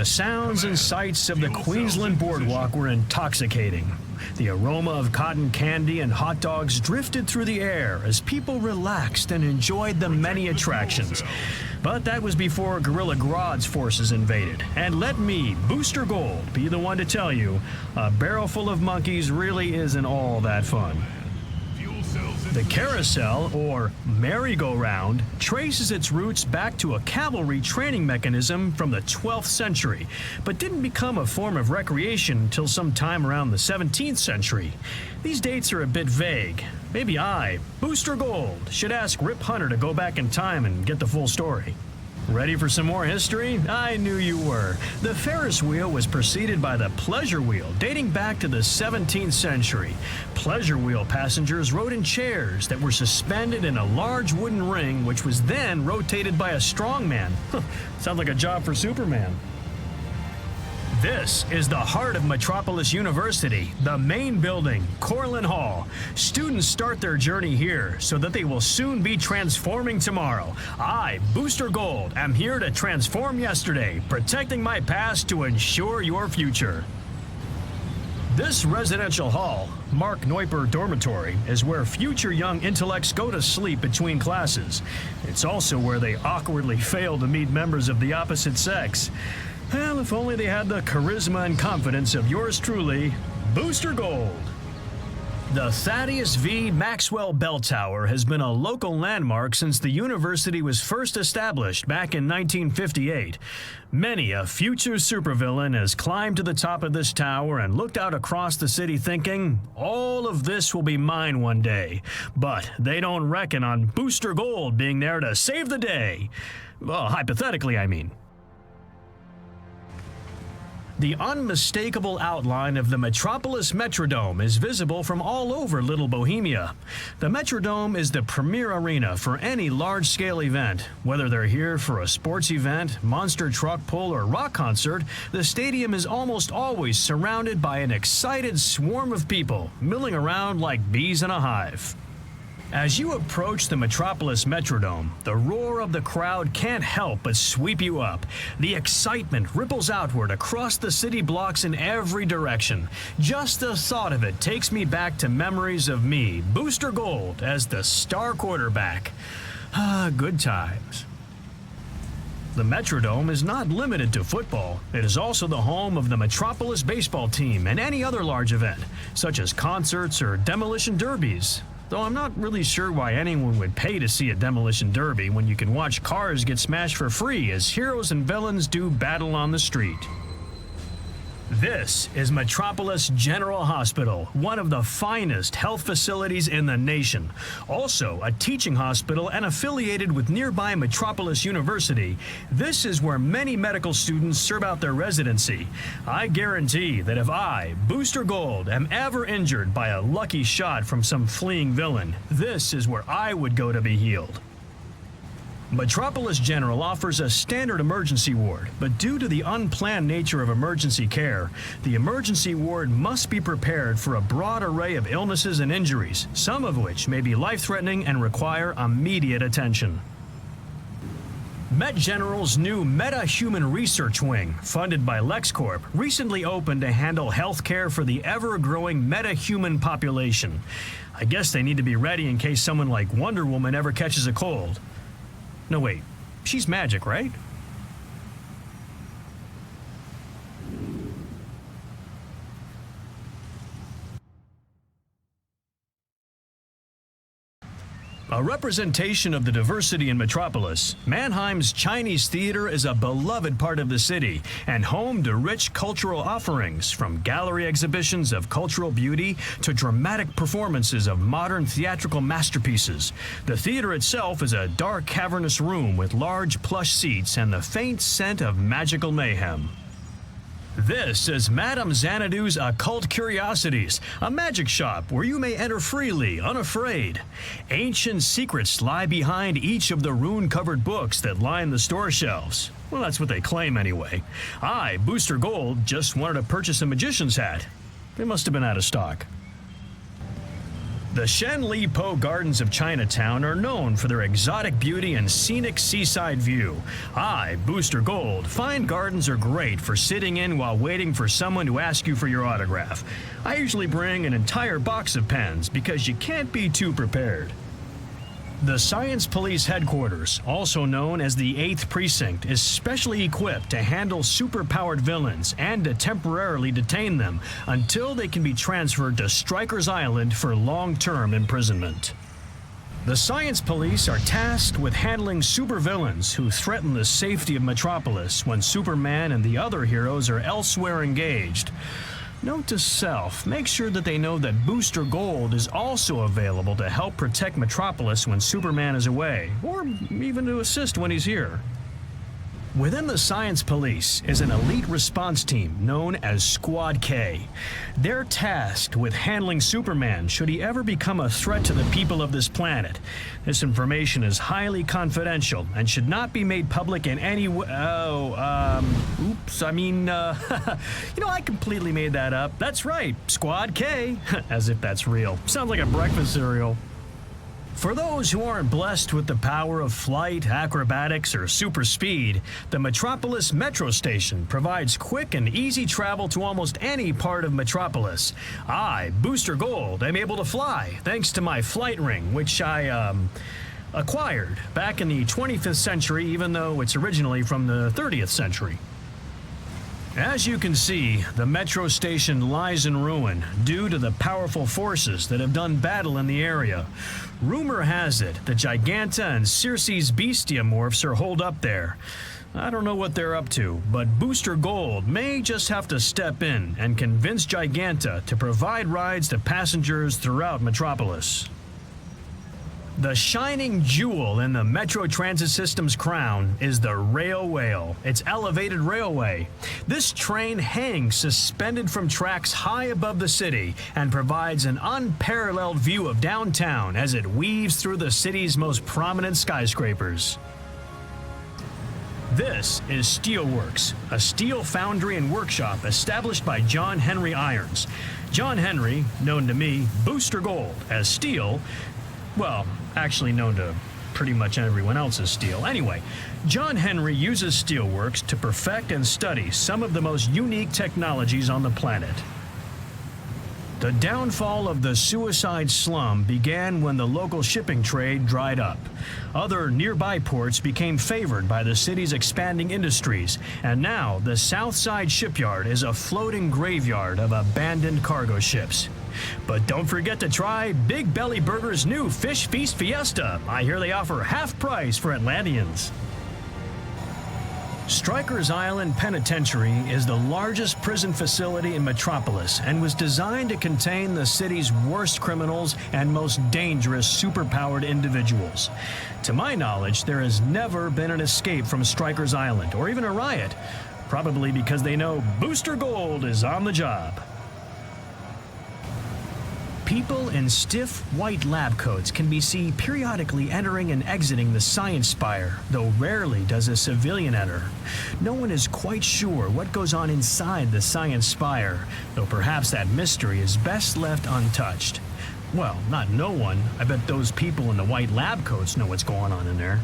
The sounds and sights of the Queensland boardwalk were intoxicating. The aroma of cotton candy and hot dogs drifted through the air as people relaxed and enjoyed the many attractions. But that was before Gorilla Grodd's forces invaded. And let me, Booster Gold, be the one to tell you, a barrel full of monkeys really isn't all that fun. The carousel, or merry-go-round, traces its roots back to a cavalry training mechanism from the 12th century, but didn't become a form of recreation until sometime around the 17th century. These dates are a bit vague. Maybe I, Booster Gold, should ask Rip Hunter to go back in time and get the full story. Ready for some more history? I knew you were. The Ferris wheel was preceded by the pleasure wheel, dating back to the 17th century. Pleasure wheel passengers rode in chairs that were suspended in a large wooden ring, which was then rotated by a strongman. Sounds like a job for Superman. This is the heart of Metropolis University, the main building, Corlin Hall. Students start their journey here so that they will soon be transforming tomorrow. I, Booster Gold, am here to transform yesterday, protecting my past to ensure your future. This residential hall, Mark Neuper Dormitory, is where future young intellects go to sleep between classes. It's also where they awkwardly fail to meet members of the opposite sex. Well, if only they had the charisma and confidence of yours truly, Booster Gold. The Thaddeus V. Maxwell Bell Tower has been a local landmark since the university was first established back in 1958. Many a future supervillain has climbed to the top of this tower and looked out across the city thinking, all of this will be mine one day. But they don't reckon on Booster Gold being there to save the day. Well, hypothetically, I mean. The unmistakable outline of the Metropolis Metrodome is visible from all over Little Bohemia. The Metrodome is the premier arena for any large-scale event. Whether they're here for a sports event, monster truck pull, or rock concert, the stadium is almost always surrounded by an excited swarm of people, milling around like bees in a hive. As you approach the Metropolis Metrodome, the roar of the crowd can't help but sweep you up. The excitement ripples outward across the city blocks in every direction. Just the thought of it takes me back to memories of me, Booster Gold, as the star quarterback. Good times. The Metrodome is not limited to football. It is also the home of the Metropolis baseball team and any other large event, such as concerts or demolition derbies. Though I'm not really sure why anyone would pay to see a demolition derby when you can watch cars get smashed for free as heroes and villains do battle on the street. This is Metropolis General Hospital, one of the finest health facilities in the nation. Also a teaching hospital and affiliated with nearby Metropolis University, this is where many medical students serve out their residency. I guarantee that if I, Booster Gold, am ever injured by a lucky shot from some fleeing villain, this is where I would go to be healed. Metropolis General offers a standard emergency ward, but due to the unplanned nature of emergency care, the emergency ward must be prepared for a broad array of illnesses and injuries, some of which may be life-threatening and require immediate attention. Met General's new Meta-Human Research Wing, funded by LexCorp, recently opened to handle health care for the ever-growing meta-human population. I guess they need to be ready in case someone like Wonder Woman ever catches a cold. No, wait. She's magic, right? A representation of the diversity in Metropolis, Mannheim's Chinese Theater is a beloved part of the city and home to rich cultural offerings, from gallery exhibitions of cultural beauty to dramatic performances of modern theatrical masterpieces. The theater itself is a dark, cavernous room with large plush seats and the faint scent of magical mayhem. This is Madame Xanadu's Occult Curiosities, a magic shop where you may enter freely, unafraid. Ancient secrets lie behind each of the rune-covered books that line the store shelves. Well, that's what they claim anyway. I, Booster Gold, just wanted to purchase a magician's hat. They must have been out of stock. The Shen Li Po Gardens of Chinatown are known for their exotic beauty and scenic seaside view. I, Booster Gold, find gardens are great for sitting in while waiting for someone to ask you for your autograph. I usually bring an entire box of pens because you can't be too prepared. The Science Police Headquarters, also known as the 8th Precinct, is specially equipped to handle superpowered villains and to temporarily detain them until they can be transferred to Stryker's Island for long-term imprisonment. The Science Police are tasked with handling supervillains who threaten the safety of Metropolis when Superman and the other heroes are elsewhere engaged. Note to self, make sure that they know that Booster Gold is also available to help protect Metropolis when Superman is away, or even to assist when he's here. Within the Science Police is an elite response team known as Squad K. They're tasked with handling Superman should he ever become a threat to the people of this planet. This information is highly confidential and should not be made public in any way. I completely made that up. That's right, Squad K. As if that's real. Sounds like a breakfast cereal. For those who aren't blessed with the power of flight, acrobatics, or super speed, the Metropolis Metro Station provides quick and easy travel to almost any part of Metropolis. I, Booster Gold, am able to fly thanks to my flight ring, which I, acquired back in the 25th century, even though it's originally from the 30th century. As you can see, the metro station lies in ruin due to the powerful forces that have done battle in the area. Rumor has it that Giganta and Circe's bestiamorphs are holed up there. I don't know what they're up to, but Booster Gold may just have to step in and convince Giganta to provide rides to passengers throughout Metropolis. The shining jewel in the Metro Transit System's crown is the Rail Whale. It's elevated railway. This train hangs suspended from tracks high above the city and provides an unparalleled view of downtown as it weaves through the city's most prominent skyscrapers. This is Steelworks, a steel foundry and workshop established by John Henry Irons. John Henry, known to me, Booster Gold, as Steel, well, actually known to pretty much everyone else as Steel. Anyway, John Henry uses Steelworks to perfect and study some of the most unique technologies on the planet. The downfall of the suicide slum began when the local shipping trade dried up. Other nearby ports became favored by the city's expanding industries, and now the Southside Shipyard is a floating graveyard of abandoned cargo ships. But don't forget to try Big Belly Burger's new Fish Feast Fiesta. I hear they offer half price for Atlanteans. Stryker's Island Penitentiary is the largest prison facility in Metropolis and was designed to contain the city's worst criminals and most dangerous superpowered individuals. To my knowledge, there has never been an escape from Stryker's Island, or even a riot, probably because they know Booster Gold is on the job. People in stiff white lab coats can be seen periodically entering and exiting the Science Spire, though rarely does a civilian enter. No one is quite sure what goes on inside the Science Spire, though perhaps that mystery is best left untouched. Well, not no one. I bet those people in the white lab coats know what's going on in there.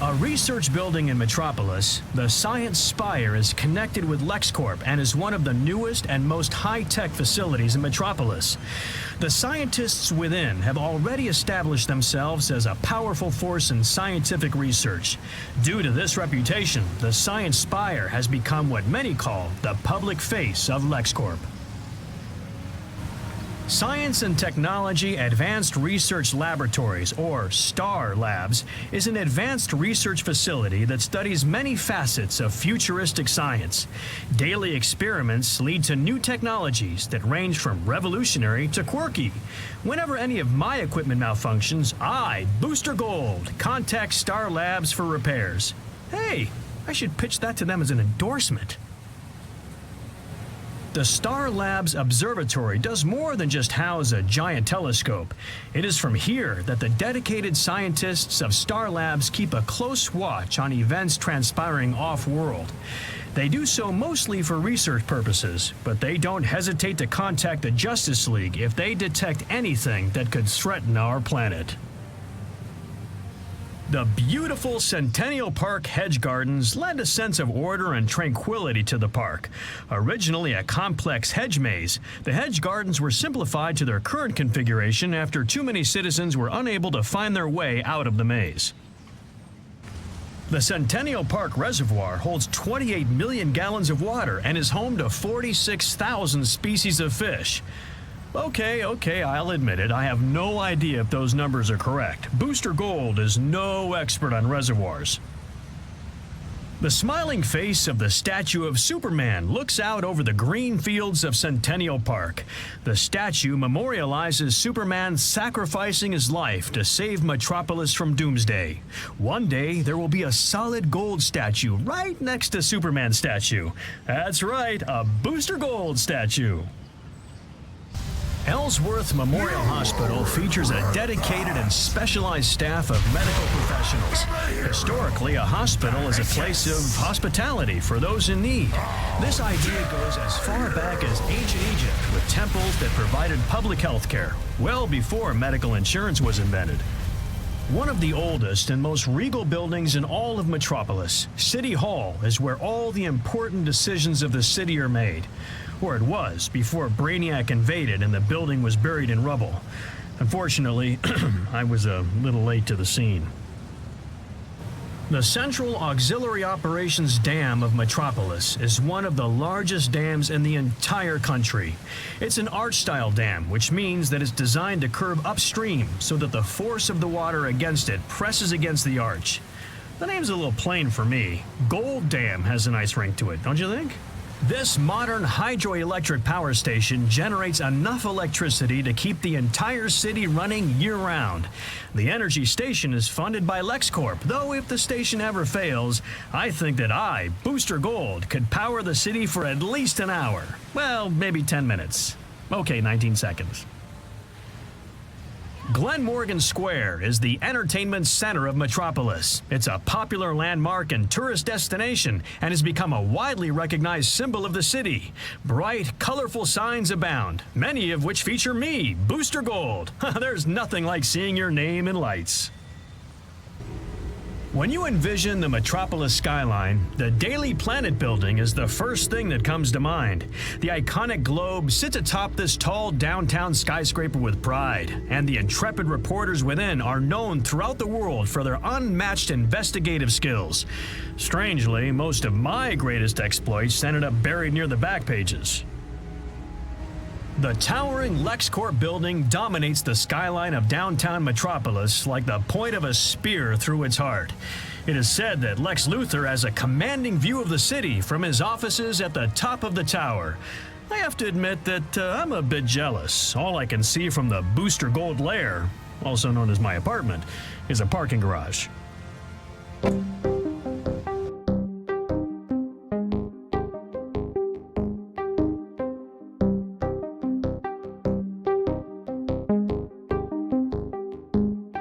A research building in Metropolis, the Science Spire is connected with LexCorp and is one of the newest and most high-tech facilities in Metropolis. The scientists within have already established themselves as a powerful force in scientific research. Due to this reputation, the Science Spire has become what many call the public face of LexCorp. Science and Technology Advanced Research Laboratories, or STAR Labs, is an advanced research facility that studies many facets of futuristic science. Daily experiments lead to new technologies that range from revolutionary to quirky. Whenever any of my equipment malfunctions, I, Booster Gold, contact STAR Labs for repairs. Hey, I should pitch that to them as an endorsement. The Star Labs Observatory does more than just house a giant telescope. It is from here that the dedicated scientists of Star Labs keep a close watch on events transpiring off-world. They do so mostly for research purposes, but they don't hesitate to contact the Justice League if they detect anything that could threaten our planet. The beautiful Centennial Park hedge gardens lend a sense of order and tranquility to the park. Originally a complex hedge maze, the hedge gardens were simplified to their current configuration after too many citizens were unable to find their way out of the maze. The Centennial Park Reservoir holds 28 million gallons of water and is home to 46,000 species of fish. Okay, I'll admit it. I have no idea if those numbers are correct. Booster Gold is no expert on reservoirs. The smiling face of the statue of Superman looks out over the green fields of Centennial Park. The statue memorializes Superman sacrificing his life to save Metropolis from doomsday. One day, there will be a solid gold statue right next to Superman's statue. That's right, a Booster Gold statue. Ellsworth Memorial Hospital features a dedicated and specialized staff of medical professionals. Historically, a hospital is a place of hospitality for those in need. This idea goes as far back as ancient Egypt, with temples that provided public health care, well before medical insurance was invented. One of the oldest and most regal buildings in all of Metropolis, City Hall, is where all the important decisions of the city are made. Or it was, before Brainiac invaded and the building was buried in rubble. Unfortunately, I was a little late to the scene. The Central Auxiliary Operations Dam of Metropolis is one of the largest dams in the entire country. It's an arch-style dam, which means that it's designed to curve upstream so that the force of the water against it presses against the arch. The name's a little plain for me. Gold Dam has a nice ring to it, don't you think? This modern hydroelectric power station generates enough electricity to keep the entire city running year-round. The energy station is funded by LexCorp, though if the station ever fails, I think that I, Booster Gold, could power the city for at least an hour. Well, maybe 10 minutes. Okay, 19 seconds. Glen Morgan Square is the entertainment center of Metropolis. It's a popular landmark and tourist destination and has become a widely recognized symbol of the city. Bright, colorful signs abound, many of which feature me, Booster Gold. There's nothing like seeing your name in lights. When you envision the Metropolis skyline, the Daily Planet building is the first thing that comes to mind. The iconic globe sits atop this tall downtown skyscraper with pride, and the intrepid reporters within are known throughout the world for their unmatched investigative skills. Strangely, most of my greatest exploits ended up buried near the back pages. The towering LexCorp building dominates the skyline of downtown Metropolis like the point of a spear through its heart. It is said that Lex Luthor has a commanding view of the city from his offices at the top of the tower. I have to admit that I'm a bit jealous. All I can see from the Booster Gold lair, also known as my apartment, is a parking garage.